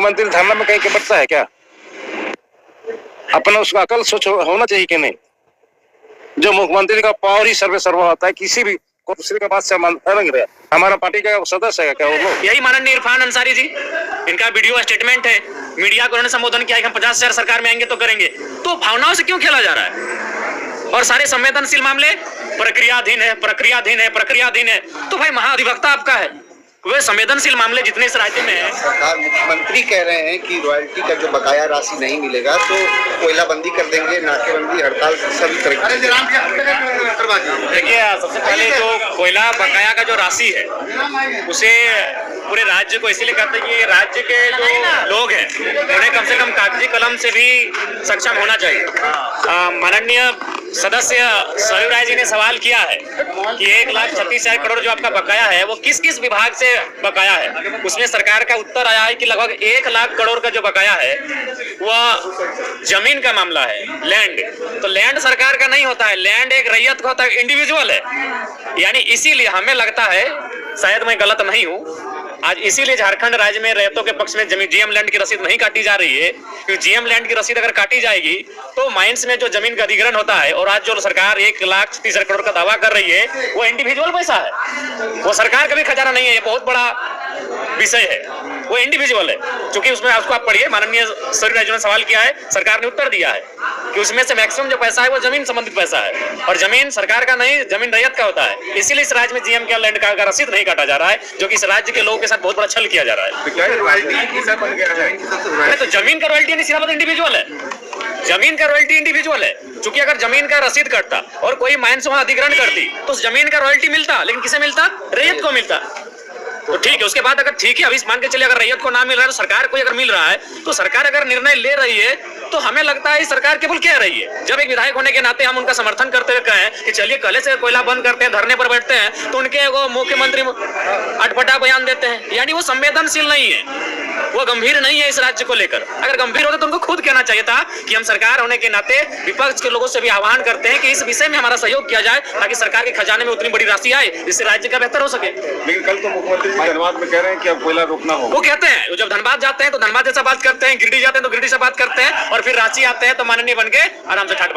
मुख्यमंत्री धरना में कहीं के बचता है क्या? अपना उसका अकल सोच होना चाहिए कि नहीं? जो मुख्यमंत्री का पावर ही सर्वे सर्वा होता है, किसी भी कुर्सी के बाद से हमारा पार्टी का सदस्य है क्या वो लोग? यही माननीय इरफान अंसारी जी, इनका वीडियो स्टेटमेंट है, मीडिया को उन्होंने संबोधन किया कि हम 50,000 सरकार में आएंगे तो करेंगे। तो भावनाओं से क्यों खेला जा रहा है? और सारे संवेदनशील मामले प्रक्रियाधीन है, प्रक्रियाधीन है, प्रक्रियाधीन है। तो भाई महाधिवक्ता आपका है, वे संवेदनशील मामले जितने इस राज्य में है। सरकार मुख्यमंत्री कह रहे हैं कि रॉयल्टी का जो बकाया राशि नहीं मिलेगा तो कोयला बंदी कर देंगे, नाकेबंदी, हड़ताल, सभी तरह की। देखिए, सबसे पहले जो कोयला बकाया का जो राशि है उसे पूरे राज्य को इसीलिए कहते हैं कि राज्य के जो लोग हैं उन्हें कम से कम कागजी कलम से भी सक्षम होना चाहिए। माननीय सदस्य सरयू राय जी ने सवाल किया है कि 1,36,000 करोड़ जो आपका बकाया है वो किस किस विभाग से बकाया है। उसमें सरकार का उत्तर आया है कि लगभग 1 लाख करोड़ का जो बकाया है वह जमीन का मामला है, लैंड। तो लैंड सरकार का नहीं होता है, लैंड एक रैयत का होता है, इंडिविजुअल है। यानी इसीलिए हमें लगता है, शायद मैं गलत नहीं हूँ, आज इसीलिए झारखंड राज्य में रैयतों के पक्ष में जमीन जीएम लैंड की रसीद नहीं काटी जा रही है, क्योंकि जीएम लैंड की रसीद अगर काटी जाएगी तो माइंस में जो जमीन का अधिग्रहण होता है, और आज जो सरकार 1,36,000 करोड़ का दावा कर रही है वो इंडिविजुअल पैसा है, वो सरकार का भी खजाना नहीं है। ये बहुत बड़ा विषय है, वो इंडिविजुअल है। क्योंकि उसमें उसको आप पढ़िए, माननीय सरयू राय जी ने सवाल किया है, सरकार ने उत्तर दिया है कि उसमें से मैक्सिमम जो पैसा है वो जमीन संबंधित पैसा है, और जमीन सरकार का नहीं, जमीन रैयत का होता है। इसीलिए इस राज्य में जीएम के लैंड का रसीद नहीं काटा जा रहा है, जो कि इस राज्य के लोगों के साथ बहुत बड़ा छल किया जा रहा है। तो जमीन का रॉयल्टी नहीं, सीधा इंडिविजुअल है, जमीन का रॉयल्टी इंडिविजुअल है। क्योंकि अगर जमीन का रसीद कटता और कोई माइंस वहां अधिग्रहण करती तो उस जमीन का रॉयल्टी मिलता, लेकिन किसे मिलता? रैयत को मिलता। तो ठीक है, उसके बाद अगर ठीक है, अभी मान के चलिए अगर रैयत को ना मिल रहा है तो सरकार को अगर मिल रहा है, तो सरकार अगर निर्णय ले रही है तो हमें लगता है सरकार केवल कह रही है। जब एक विधायक होने के नाते हम उनका समर्थन करते हुए कहें कि चलिए कल से कोयला बंद करते हैं, धरने पर बैठते हैं, तो उनके वो मुख्यमंत्री अटपटा बयान देते हैं। यानी वो संवेदनशील नहीं है, वो गंभीर नहीं है इस राज्य को लेकर। अगर गंभीर होते तो उनको खुद कहना चाहिए था कि हम सरकार होने के नाते विपक्ष के लोगों से भी आह्वान करते हैं कि इस विषय में हमारा सहयोग किया जाए, ताकि सरकार के खजाने में उतनी बड़ी राशि आए जिससे राज्य का बेहतर हो सके। लेकिन कल तो मुख्यमंत्री धनबाद में कह रहे हैं कि अब कोयला रोकना होगा। वो कहते हैं, जब धनबाद जाते हैं तो धनबाद जैसा बात करते हैं, गिरिडीह जाते हैं तो गिरिडीह से बात करते हैं, और फिर रांची आते हैं तो माननीय बन के आराम से ठाट